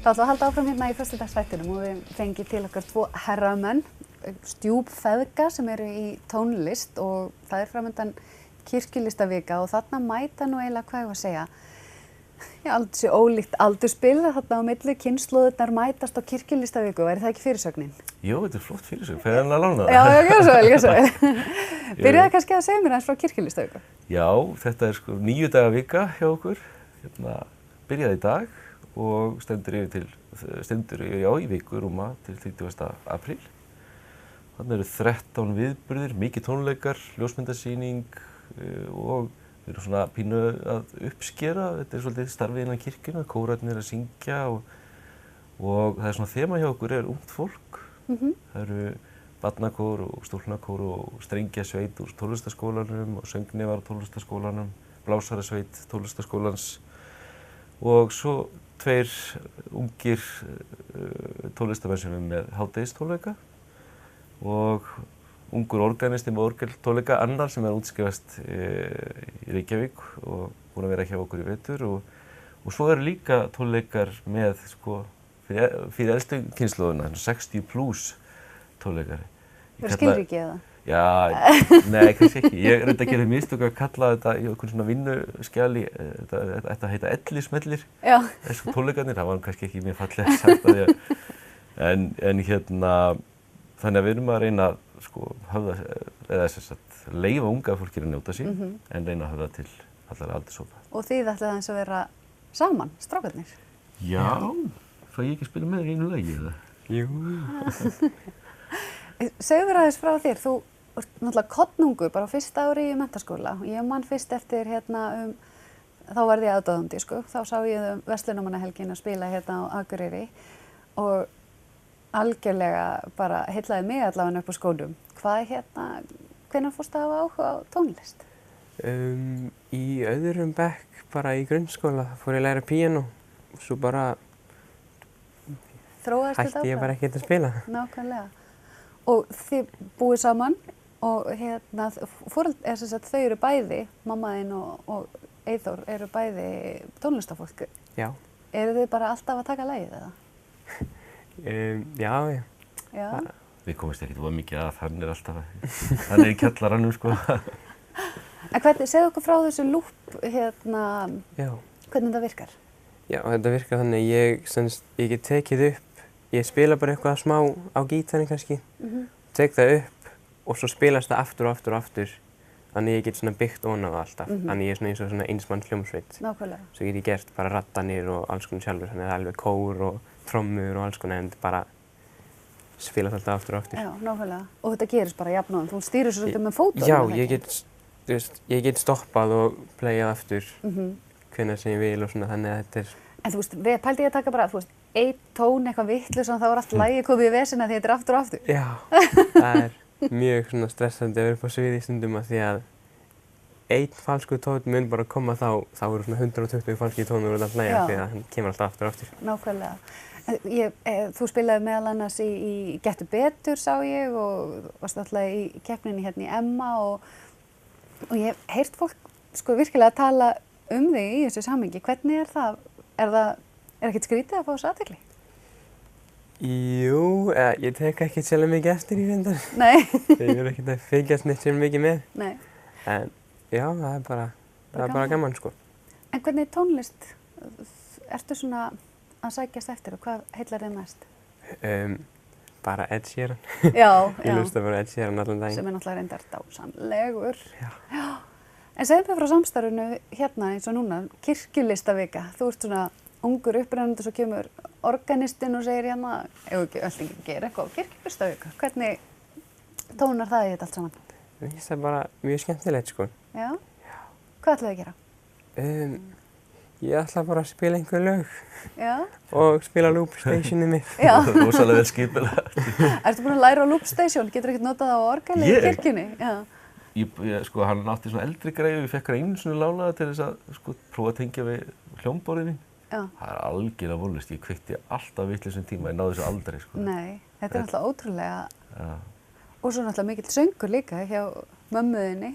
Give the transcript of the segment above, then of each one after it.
Það ætla að halda áfram hérna í föstudagsþættinum og við fengið til okkar 2 herramenn, stjúpfeðga sem eru í tónlist og það framundan kirkjulistavika og þarna mæta nú eiginlega, hvað ég að segja, aldrei ólíkt aldurspil, þarna á milli kynslóðurnar mætast á kirkjulistaviku, væri það ekki fyrirsögnin? Jú, þetta flott fyrirsögn, fer hann að lána það? Já, gjör svo vel. Byrjaði kannski að segja mér aðeins frá kirkjulistaviku? Já, þetta sko 9 daga vika hjá okkur, byrjaði í dag og stendur í viku rúma til 30. apríl. Þannig eru 13 viðburðir, mikið tónleikar, ljósmyndasýning og við erum svona pínu að uppskera. Þetta svolítið starfið innan kirkjuna, kórarnir að syngja og það svona þema hjá okkur ungt fólk. Það eru barnakór og stúlknakór og strengjasveit úr tónlistarskólanum og söngnefar á tónlistarskólanum, blásarasveit tónlistarskólans og svo 2 ungir tónlistarmenn sem með hádegistónleika og ungur organisti með orgeltónleika, annar sem útskrifast í Reykjavík og búinn að vera hjá okkur í vetur og svo eru líka tónleikar með fyrir elstu kynslóðuna, 60+ tónleikar. Verður skilríki eða? Já, nei, kannski ekki. Ég reyndi að gera mistök að kalla þetta í okkur svona vinnuskjali, þetta ætti að heita ellismellir. Já. Þessu tónleikarnir, það var kannski ekki mjög fallega sagt að ég, en þannig að við erum að reyna að leyfa unga fólki að njóta sín, en reyna að höfða til allar aldurshópa. Og þið ætlið aðeins að vera saman, strákarnir? Já, fæ ég ekki að spila með þér í einu lagi eða? Jú. Segðu mér aðeins frá þér, þú ert náttúrulega kornungur bara á fyrsta ári í menntaskóla. Ég man fyrst eftir þá varð ég aðdáðandi, þá sá ég verslunarmannahelgin að spila hérna á Akureyri og algjörlega bara heillaði mig allavega upp á skónum. Hvenær fórstu að hafa áhuga á tónlist? Í öðrum bekk, bara í grunnskóla, fór ég að læra píanó og svo bara hætti ég bara ekkert að spila. Nákvæmlega. Og þið búið saman og þau eru bæði, mamma þín og Eyþór eru bæði tónlistarfólk. Já. Eru þið bara alltaf að taka lagið eða? Já. Við komumst ekkert of mikið að, hann er í kjallaranum sko. En segðu okkur frá þessu lúp, hvernig það virkar? Já, þetta virkar þannig, ég get tekið upp. Ég spila bara eitthvað smá á gítarinn kannski, tek það upp og svo spilast það aftur og aftur og aftur. Þannig ég get svona byggt ofan á það alltaf. Þannig ég eins og svona einsmanns hljómsveit. Nákvæmlega. Svo get ég gert bara raddanir og alls konar sjálfur, þannig það alveg kór og trommur og alls konar en bara spilast alltaf aftur og aftur. Já, nákvæmlega. Og þetta gerist bara jafnóðum, þú stýrir svolítið með fótunum? Já, ég get stoppað og playað aftur hvenær sem ég vil og svona þannig að þetta En þú veist, pældi ég að taka bara, einn tón, eitthvað vitlaust, þá allt lagið komið í vesena því þetta er aftur og aftur. Já, það mjög svona stressandi að vera upp á sviði stundum að því að einn falskur tón mun bara koma þá eru svona 120 falskir tónur úr allt lagið því að hann kemur alltaf aftur og aftur. Nákvæmlega. Þú spilaði meðal annars í Gettu betur, sá ég, og varst alltaf í keppninni hérna í Emma og ég hef heyrt fólk virkilega að tala þig í þessu samhengi. Hvernig það? Er ekkert skrítið að fá þessu athygli? Jú, ég tek ekkert sérlega mikið eftir í reyndar. Nei. Ég er ekkert að fylgjast neitt sérlega mikið með. Nei. En já, það er bara gaman sko. En hvernig tónlist ertu svona að sækjast eftir og hvað heillar þig mest? Bara Ed Sheeran. Já. Ég hlusta bara Ed Sheeran allan daginn. Sem er náttúrulega reyndar dásamlegur. Já. En segðu mér frá samstarfinu hérna eins og núna, kirkjulistavika. Þú ert svona ungur upprennandi og svo kemur organistinn og segir hérna, ef ekki öll ekki gera eitthvað á kirkjulistavika. Hvernig tónar það í þetta allt saman? Mér finnst það bara mjög skemmtilegt sko. Já? Hvað ætlaðu að gera? Ég ætla bara að spila einhver lög. Já? Og spila loopstationið mitt. Já. Rosalega vel skipulagt. Ertu búin að læra á loopstation? Getur ekkert notað á orgelið í kirkjunni? Já. Hann átti svona eldri greiðu, ég fekk hann einu sinni lánaða til þess að prófa að tengja við hljómborðið mín. Já. Það er algjörlega vonlaust, ég kveikti alltaf vitlausum tíma, ég náði þessu aldrei sko. Nei, þetta er náttúrulega ótrúlega. Já. Og svo náttúrulega mikill söngur líka hjá mömmuðinni.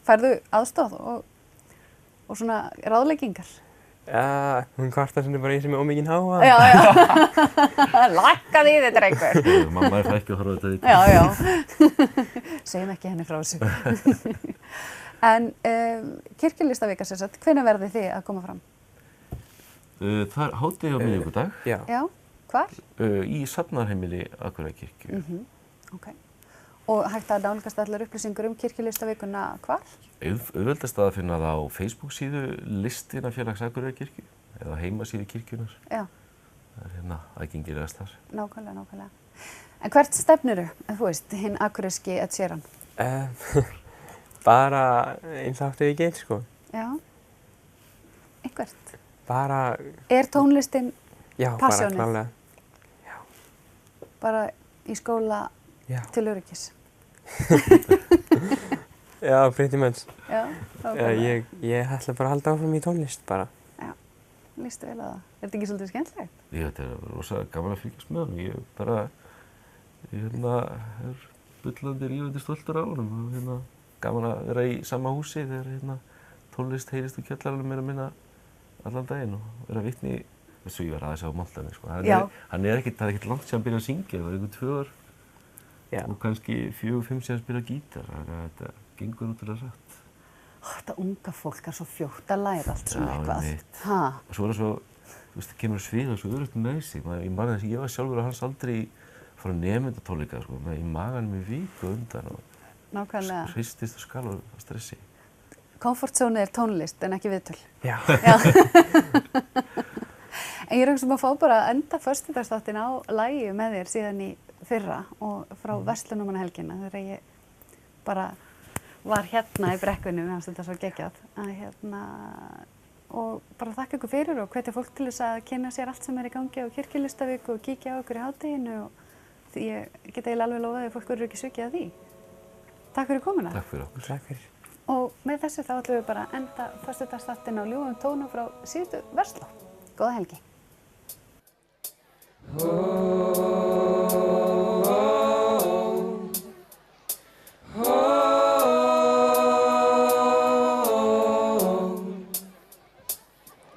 Færðu aðstoð og svona ráðleggingar? Já, hún kvartar sem bara í sem er ómikinn háa. Já, já. Lækkaði í þetta einhver. Mamma er ekki að horfa á þetta. Já, já. Segjum ekki henni frá þessu. En kirkjulistavika sem sagt, hvenær verðið þið að koma fram? Það er hádegi á miðvikudag. Já. Já, hvar? Í Safnaðarheimili Akureyrarkirkju. Ok. Og hægt að nálgast allar upplýsingur kirkjulistavikuna hvar? Auðveldast að finna það á Facebook-síðu Listinafélags Akureyrarkirkju eða heimasíðu kirkjunar. Já. Það er hérna aðgengilegast þar. Nákvæmlega, nákvæmlega. En hvert stefniru, þú veist, hinn akureyski Ed Sheeran? Bara eins áttu við get, sko. Já. Einhvert? Bara... Er tónlistin Já, passjónið? bara klálega. Já. Bara í skóla Já. til öryggis? Já, pretty much. Já, nákvæmlega. Ég ætla bara að halda áfram í tónlist, bara. Já, lístu vel á það. Er þetta ekki svolítið skemmtilegt? Þetta er rosalega gaman að fylgjast með honum. Ég bara, er bullandi rífandi stoltur á honum og gaman að vera í sama húsi þegar tónlist heyrist úr kjallaranum meira minna allan daginn og vera vitni, þessu ég var aðeins á Montlanni, sko. Hann er ekkert langt síðan að byrja að syngja, það var einhvern 2 ár og kannski 4-5 síðan að spila gítar, þannig að þetta gengur útrúlega rætt. Þetta unga fólk er svo fljótt að læra allt svona eitthvað. Já, einmitt. Og svo er það svo, þú veist, það kemur að sviða svo örugt með sig. Ég man þess að ég var sjálfur á hans aldri frá nemendatónleika, sko, í maganum í viku undan og Nákvæmlega. Hristist og skal og stressi. Komfortzónið er tónlist en ekki viðtöl. Já. En ég er að fá bara að enda föstudagsþáttinn á lagi með þér síðan í fyrra og frá Verslunarmannahelgina þegar ég bara var hérna í brekkunni, mér fannst þetta svo geggjað. Og bara þakka ykkur fyrir og hvetja fólk til þess að kynna sér allt sem er í gangi á kirkjulistaviku og kíkja á ykkur í hádeginu og ég get eiginlega alveg lofað að fólk verður ekki svikið að því. Takk fyrir komuna. Takk fyrir okkur. Takk fyrir. Og með þessu þá ætlum við bara að enda föstudagsþáttinn á ljúfum tónum frá síðustu Versló. Góða helgi.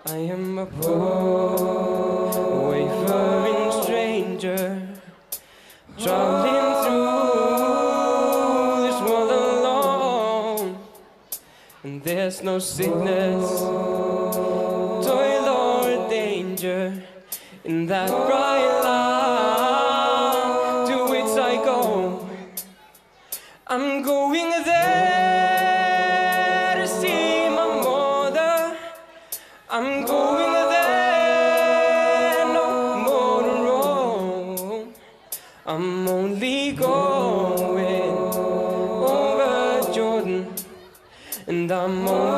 I am a poor, wayfaring stranger, traveling through this world alone. And there's no sickness, toil or danger in that bright land to which I go. I'm going there to see my mother. I'm going there, no more to roam. I'm only going over Jordan, and I'm only